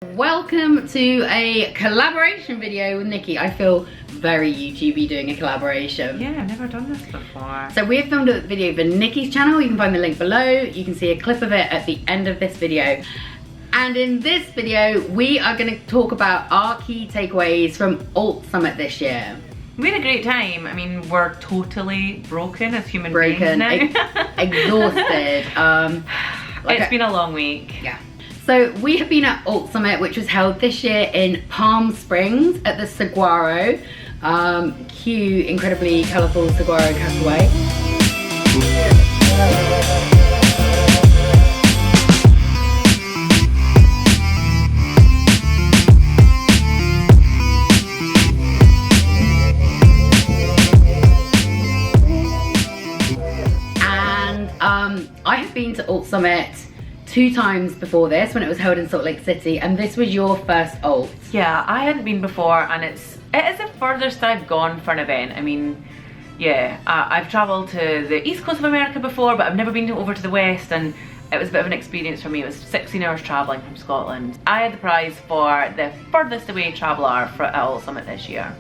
Welcome to a collaboration video with Nikki. I feel very YouTubey doing a collaboration. Yeah, I've never done this before. So we have filmed a video for Nikki's channel. You can find the link below. You can see a clip of it at the end of this video. And in this video, we are going to talk about our key takeaways from Alt Summit this year. We had a great time. I mean, we're totally broken as human beings now. Exhausted. It's been a long week. Yeah. So we have been at Alt Summit, which was held this year in Palm Springs at the Saguaro. Cute, incredibly colourful Saguaro castaway. And I have been to Alt Summit 2 times before this, when it was held in Salt Lake City, and this was your first Alt. Yeah, I hadn't been before, and it is the furthest I've gone for an event. I mean, yeah, I've travelled to the east coast of America before, but I've never been over to the west, and it was a bit of an experience for me. It was 16 hours travelling from Scotland. I had the prize for the furthest away traveller at Alt Summit this year.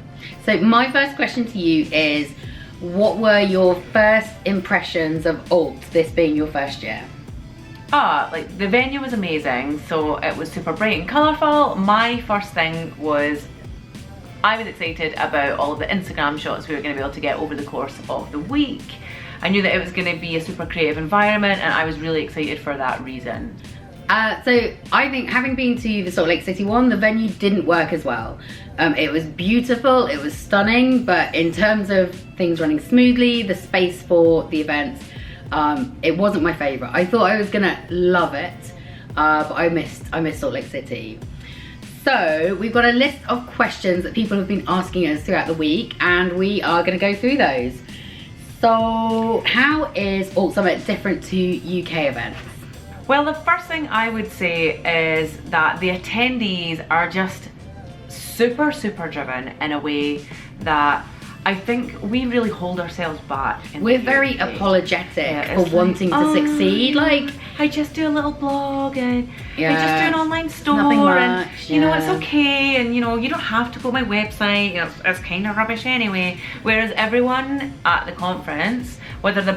So my first question to you is, what were your first impressions of Alt, this being your first year? Like the venue was amazing, so it was super bright and colourful. My first thing was, I was excited about all of the Instagram shots we were going to be able to get over the course of the week. I knew that it was going to be a super creative environment, and I was really excited for that reason. So I think, having been to the Salt Lake City one, the venue didn't work as well. It was beautiful, it was stunning, but in terms of things running smoothly, the space for the events, it wasn't my favourite. I thought I was gonna love it, but I missed Salt Lake City. So we've got a list of questions that people have been asking us throughout the week, and we are gonna go through those. So how is Alt Summit different to UK events? Well, the first thing I would say is that the attendees are just super driven in a way that I think we really hold ourselves back. We're very apologetic for wanting to succeed. Like, I just do a little blog, and I just do an online store, nothing much, and you know, it's okay, and you know, you don't have to go to my website, you know, it's kind of rubbish anyway. Whereas everyone at the conference, whether their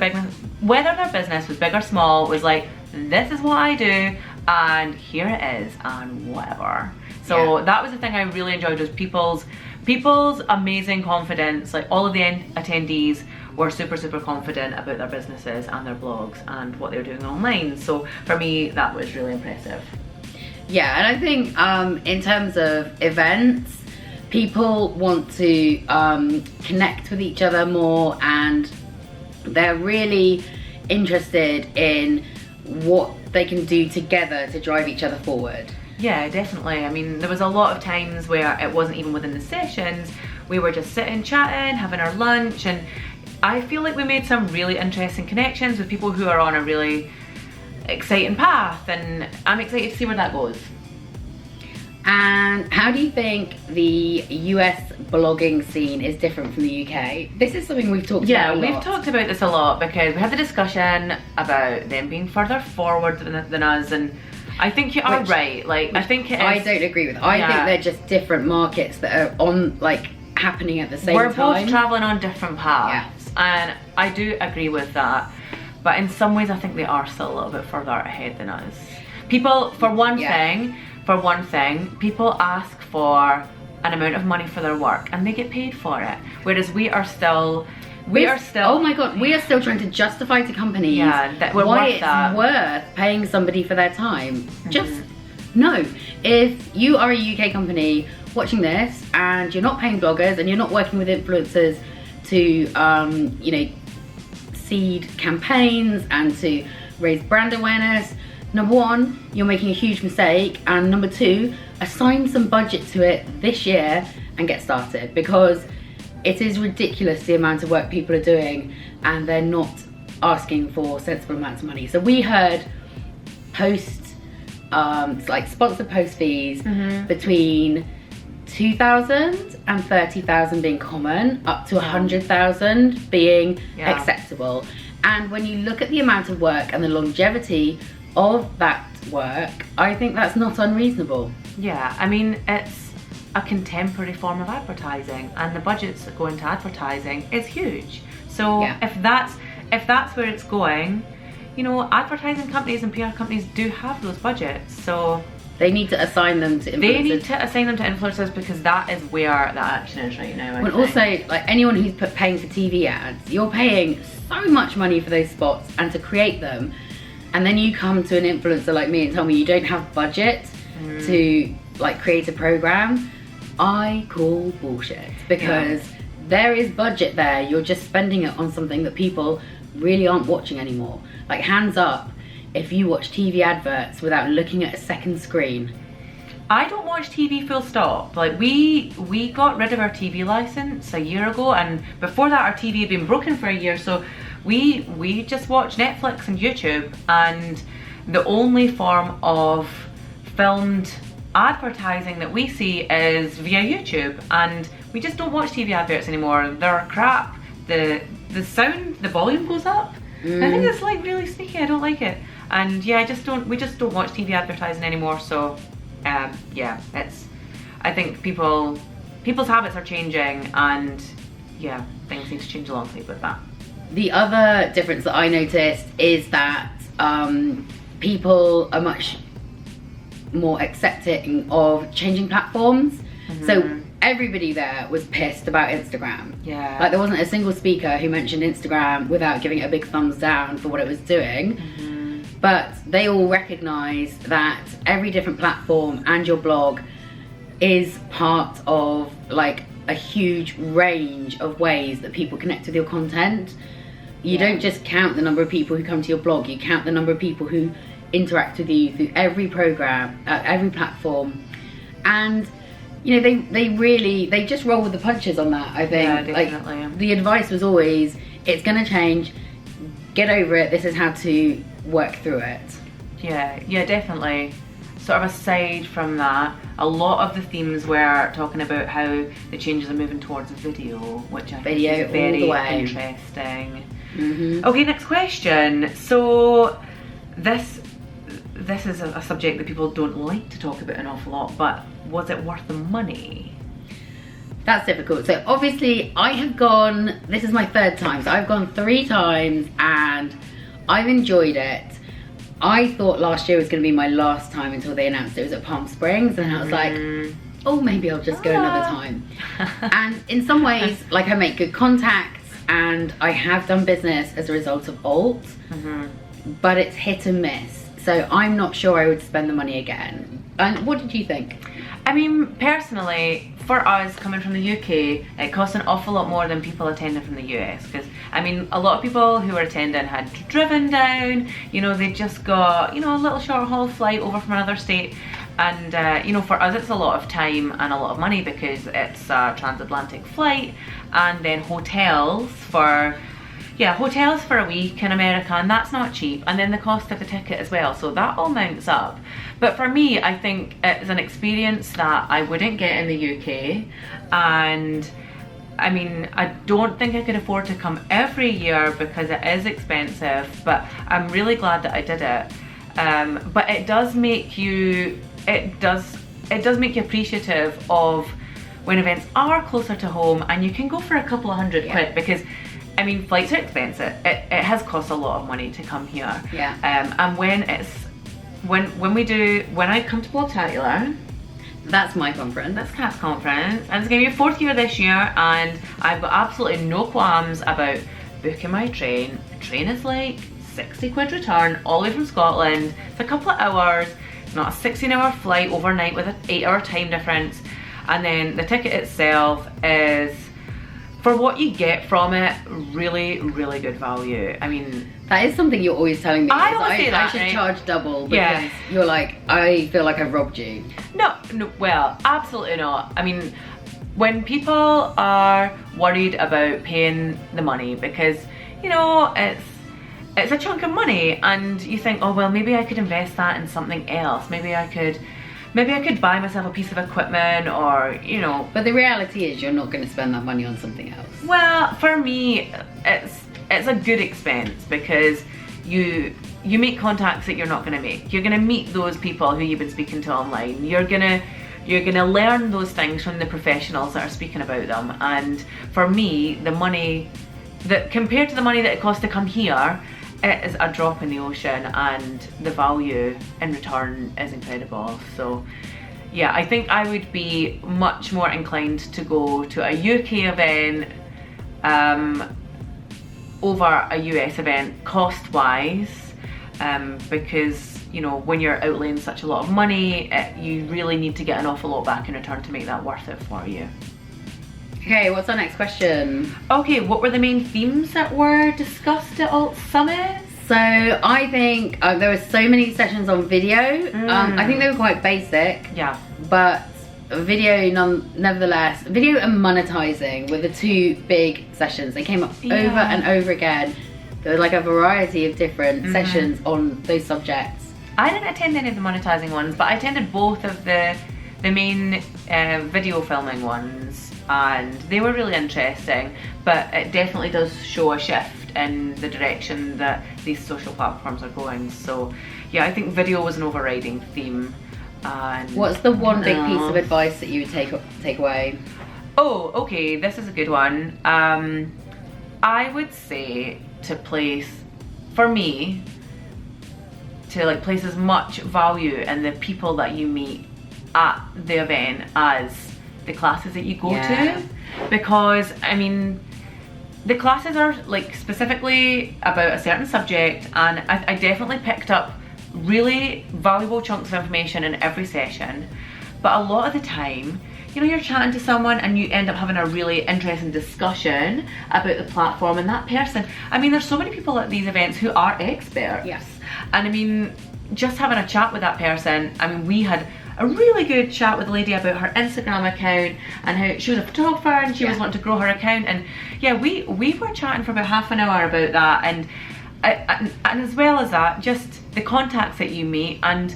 business was big or small, was like, this is what I do, and here it is, and whatever. So that was the thing I really enjoyed, was people's amazing confidence. Like, all of the attendees were super confident about their businesses and their blogs and what they were doing online. So for me, that was really impressive. Yeah, and I think in terms of events, people want to connect with each other more, and they're really interested in what they can do together to drive each other forward. Yeah, definitely. I mean, there was a lot of times where it wasn't even within the sessions. We were just sitting, chatting, having our lunch, and I feel like we made some really interesting connections with people who are on a really exciting path, and I'm excited to see where that goes. And how do you think the US blogging scene is different from the UK? This is something we've talked about a lot. Yeah, we've talked about this a lot, because we had the discussion about them being further forward than us, and I think you are right. Like, I think it is. I don't agree with. I think they're just different markets that are on, like, happening at the same time. We're both traveling on different paths, and I do agree with that. But in some ways, I think they are still a little bit further ahead than us. People, for one thing, people ask for an amount of money for their work, and they get paid for it. Whereas we are still. Oh my god, we are still trying to justify to companies that why it's worth paying somebody for their time. Just no. If you are a UK company watching this and you're not paying bloggers and you're not working with influencers to you know, seed campaigns and to raise brand awareness, number one, you're making a huge mistake, and number two, assign some budget to it this year and get started, because it is ridiculous the amount of work people are doing, and they're not asking for sensible amounts of money. So we heard like sponsored post fees between 2,000 and 30,000 being common, up to 100,000 being acceptable. And when you look at the amount of work and the longevity of that work, I think that's not unreasonable. Yeah, I mean, it's a contemporary form of advertising, and the budgets that go into advertising is huge. So if that's where it's going, you know, advertising companies and PR companies do have those budgets, so they need to assign them to influencers. They need to assign them to influencers because that is where the action is right now. But also, like anyone who's paying for TV ads, you're paying so much money for those spots and to create them, and then you come to an influencer like me and tell me you don't have budget to like create a program. I call bullshit, because there is budget there. You're just spending it on something that people really aren't watching anymore. Like, hands up if you watch TV adverts without looking at a second screen. I don't watch TV full stop. Like, we got rid of our TV license a year ago, and before that our TV had been broken for a year, so we just watch Netflix and YouTube, and the only form of filmed advertising that we see is via YouTube, and we just don't watch TV adverts anymore. They're crap. The sound, the volume goes up. I think it's like really sneaky. I don't like it. And yeah, we just don't watch TV advertising anymore. So yeah, I think people's habits are changing, and yeah, things need to change alongside with that. The other difference that I noticed is that people are much more accepting of changing platforms. So everybody there was pissed about Instagram. Yeah. Like, there wasn't a single speaker who mentioned Instagram without giving it a big thumbs down for what it was doing. But they all recognise that every different platform and your blog is part of like a huge range of ways that people connect with your content. You don't just count the number of people who come to your blog, you count the number of people who interact with you through every program, every platform. And you know, they just roll with the punches on that, I think. Yeah, definitely. Like, the advice was always, it's gonna change, get over it, this is how to work through it. Yeah, definitely. Sort of aside from that, a lot of the themes were talking about how the changes are moving towards video, which I think is very interesting. Okay, next question. So this is a subject that people don't like to talk about an awful lot, but was it worth the money? That's difficult. So obviously I have gone, this is my third time, so I've gone 3 times and I've enjoyed it. I thought last year was going to be my last time until they announced it was at Palm Springs, and I was like, oh, maybe I'll just go another time. And in some ways, like, I make good contacts and I have done business as a result of Alt, but it's hit and miss. So I'm not sure I would spend the money again. And what did you think? I mean, personally, for us coming from the UK, it costs an awful lot more than people attending from the US, because I mean, a lot of people who were attending had driven down, you know, they just got, you know, a little short haul flight over from another state, and you know, for us it's a lot of time and a lot of money because it's a transatlantic flight, and then hotels for a week in America, and that's not cheap, and then the cost of the ticket as well, so that all mounts up. But for me, I think it's an experience that I wouldn't get in the UK, and I mean, I don't think I could afford to come every year because it is expensive, but I'm really glad that I did it. But it does make you, it does make you appreciative of when events are closer to home and you can go for a couple of £100 quid, because I mean, flights are expensive. It has cost a lot of money to come here. And when I come to Blogtacular, that's my conference. That's Kat's conference, and it's going to be 4th year this year, and I've got absolutely no qualms about booking my train. The train is like 60 quid return, all the way from Scotland. It's a couple of hours. It's not a 16-hour flight overnight with an 8-hour time difference. And then the ticket itself is, for what you get from it, really, really good value. I mean, that is something you're always telling me. I always say that, I should right? charge double because you're like, I feel like I've robbed you. No, well, absolutely not. I mean, when people are worried about paying the money because, you know, it's a chunk of money, and you think, oh well, maybe I could invest that in something else. Maybe I could buy myself a piece of equipment, or, you know. But the reality is you're not going to spend that money on something else. Well, for me, it's a good expense because you you make contacts that you're not going to make. You're going to meet those people who you've been speaking to online. You're gonna learn those things from the professionals that are speaking about them. And for me, the money that compared to the money that it costs to come here, it is a drop in the ocean, and the value in return is incredible. So yeah, I think I would be much more inclined to go to a UK event over a US event cost wise, because you know, when you're outlaying such a lot of money, you really need to get an awful lot back in return to make that worth it for you. Okay, what's our next question? Okay, what were the main themes that were discussed at Alt Summit? So I think there were so many sessions on video. I think they were quite basic. Yeah. But video, nevertheless, video and monetizing were the two big sessions. They came up over and over again. There was like a variety of different sessions on those subjects. I didn't attend any of the monetizing ones, but I attended both of the main video filming ones, and they were really interesting. But it definitely does show a shift in the direction that these social platforms are going. So yeah, I think video was an overriding theme. And what's the one big piece of advice that you would take away? Oh, okay, this is a good one. I would say to place, for me, to like place as much value in the people that you meet at the event as the classes that you go to, because I mean, the classes are like specifically about a certain subject, and I definitely picked up really valuable chunks of information in every session. But a lot of the time, you know, you're chatting to someone and you end up having a really interesting discussion about the platform and that person. I mean, there's so many people at these events who are experts. Yes. And I mean, just having a chat with that person, I mean, we had a really good chat with a lady about her Instagram account and how she was a photographer and she was wanting to grow her account. And yeah, we were chatting for about half an hour about that. And as well as that, just the contacts that you meet and,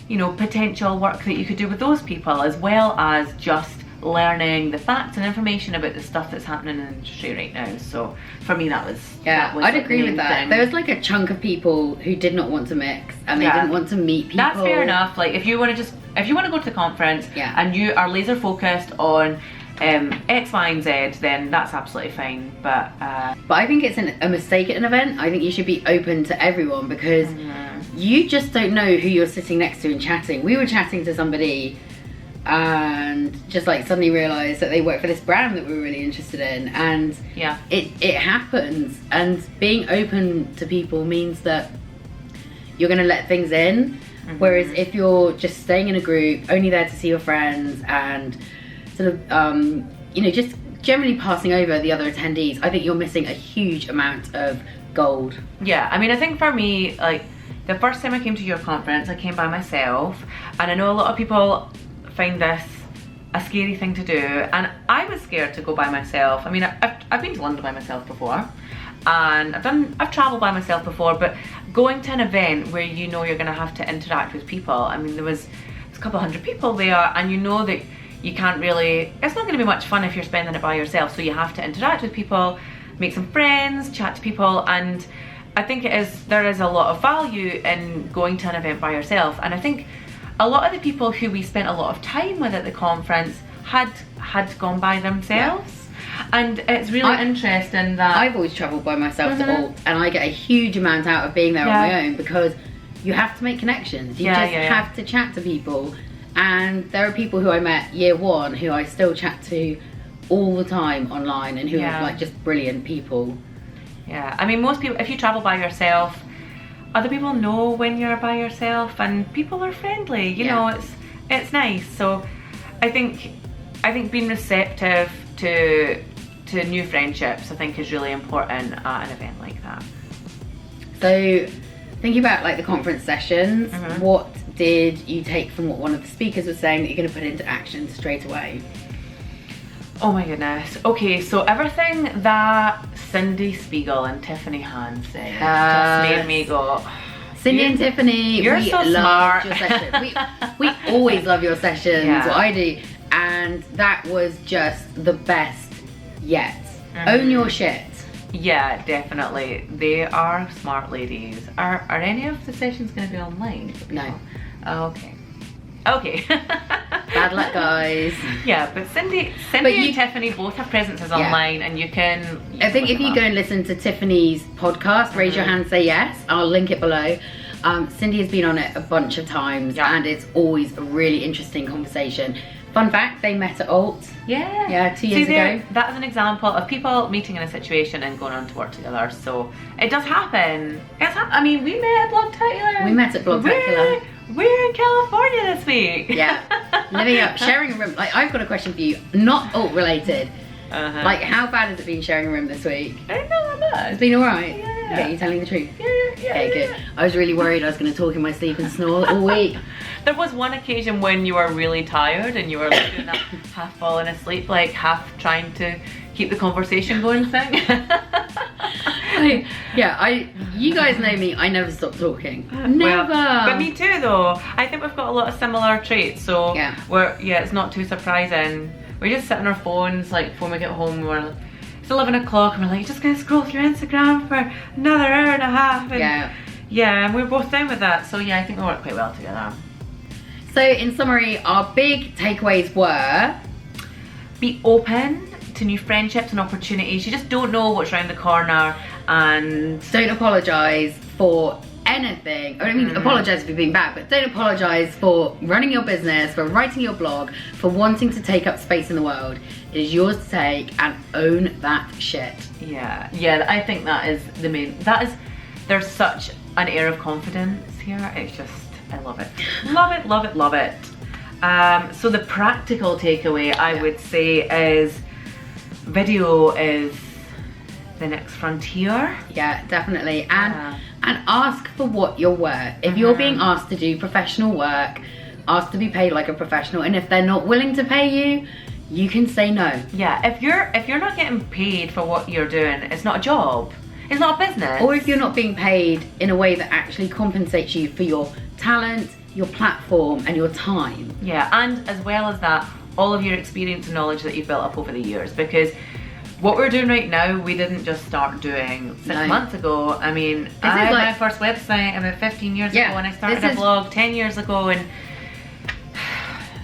you know, potential work that you could do with those people, as well as just learning the facts and information about the stuff that's happening in the industry right now. So for me, that was I'd agree with that. There was like a chunk of people who did not want to mix and they didn't want to meet people. That's fair enough. Like if you want to go to the conference and you are laser focused on X, Y, and Z, then that's absolutely fine. But I think it's a mistake at an event. I think you should be open to everyone, because you just don't know who you're sitting next to and chatting. We were chatting to somebody and just like suddenly realised that they work for this brand that we were really interested in, and it happens. And being open to people means that you're going to let things in, whereas if you're just staying in a group, only there to see your friends and sort of you know, just generally passing over the other attendees, I think you're missing a huge amount of gold. Yeah, I mean, I think for me, like the first time I came to your conference, I came by myself, and I know a lot of people find this a scary thing to do, and I was scared to go by myself. I mean, I've been to London by myself before, and I've travelled by myself before, but going to an event where you know you're going to have to interact with people, I mean, there was a couple hundred people there, and you know that you can't really, it's not going to be much fun if you're spending it by yourself, so you have to interact with people, make some friends, chat to people. And I think there is a lot of value in going to an event by yourself. And I think a lot of the people who we spent a lot of time with at the conference had gone by themselves. And it's really interesting that I've always travelled by myself to Alt, and I get a huge amount out of being there on my own, because you have to make connections. You just have to chat to people. And there are people who I met year one who I still chat to all the time online, and who are like just brilliant people. Yeah, I mean, most people, if you travel by yourself, other people know when you're by yourself, and people are friendly, you know, it's nice. So I think being receptive to new friendships, I think, is really important at an event like that. So thinking about like the conference sessions, what did you take from what one of the speakers was saying that you're going to put into action straight away? Oh my goodness. Okay, so everything that Cindy Spiegel and Tiffany Han said just made me go, Cindy and Tiffany, you're so smart. Your session. we always love your sessions, what I do, and that was just the best yet. Own your shit. Yeah, definitely. They are smart ladies. Are any of the sessions going to be online? No. Oh, okay. Okay. Bad luck, guys. Yeah, but Cindy and Tiffany both have presences online, and you can. I think if you go and listen to Tiffany's podcast, raise your hand, say yes. I'll link it below. Cindy has been on it a bunch of times, and it's always a really interesting conversation. Fun fact, they met at Alt. Yeah, 2 years ago. That is an example of people meeting in a situation and going on to work together. So it does happen. I mean, we met at Blogtacular. We met at Blogtacular. We're in California this week. Yeah, living up, sharing a room. Like, I've got a question for you, not Alt related. Like, how bad has it been sharing a room this week? Not that bad. It's been alright? Yeah. Okay, you telling the truth? Okay, good. I was really worried I was going to talk in my sleep and snore all week. There was one occasion when you were really tired and you were like doing that half falling asleep, like half trying to keep the conversation going thing. You guys know me, I never stop talking. Never. Well, but me too though. I think we've got a lot of similar traits, so it's not too surprising. We just sit on our phones, like when we get home, it's 11 o'clock and we're like, just gonna scroll through Instagram for another hour and a half. And and we're both down with that. So yeah, I think we work quite well together. So in summary, our big takeaways were: be open to new friendships and opportunities. You just don't know what's around the corner, and don't apologise for anything. I mean, apologise if you're being bad, but don't apologise for running your business, for writing your blog, for wanting to take up space in the world. It is yours to take, and own that shit. Yeah, I think that is the main, there's such an air of confidence here. It's just, I love it. Love it, love it, love it. So the practical takeaway I would say is video is the next frontier. Yeah, definitely. And ask for what you're worth. If you're being asked to do professional work, ask to be paid like a professional, and if they're not willing to pay you, you can say no. Yeah, if you're not getting paid for what you're doing, it's not a job. It's not a business. Or if you're not being paid in a way that actually compensates you for your talent, your platform, and your time. Yeah, and as well as that, all of your experience and knowledge that you've built up over the years, because what we're doing right now, we didn't just start doing 6 months ago. I mean, I had my first website about 15 years ago, and I started a blog 10 years ago, and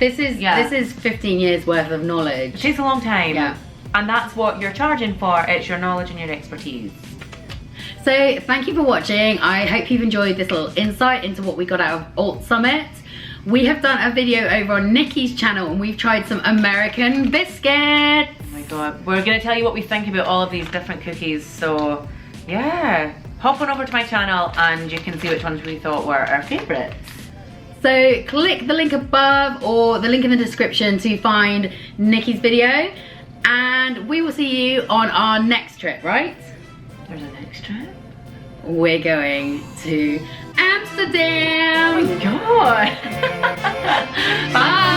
this is 15 years worth of knowledge. It takes a long time. Yeah. And that's what you're charging for. It's your knowledge and your expertise. So thank you for watching. I hope you've enjoyed this little insight into what we got out of Alt Summit. We have done a video over on Nikki's channel, and we've tried some American biscuits. Oh my god, we're gonna tell you what we think about all of these different cookies. So yeah, hop on over to my channel and you can see which ones we thought were our favorites. So click the link above or the link in the description to find Nikki's video, and we will see you on our next trip, right? There's a next trip? We're going to Amsterdam! Oh my god! Bye!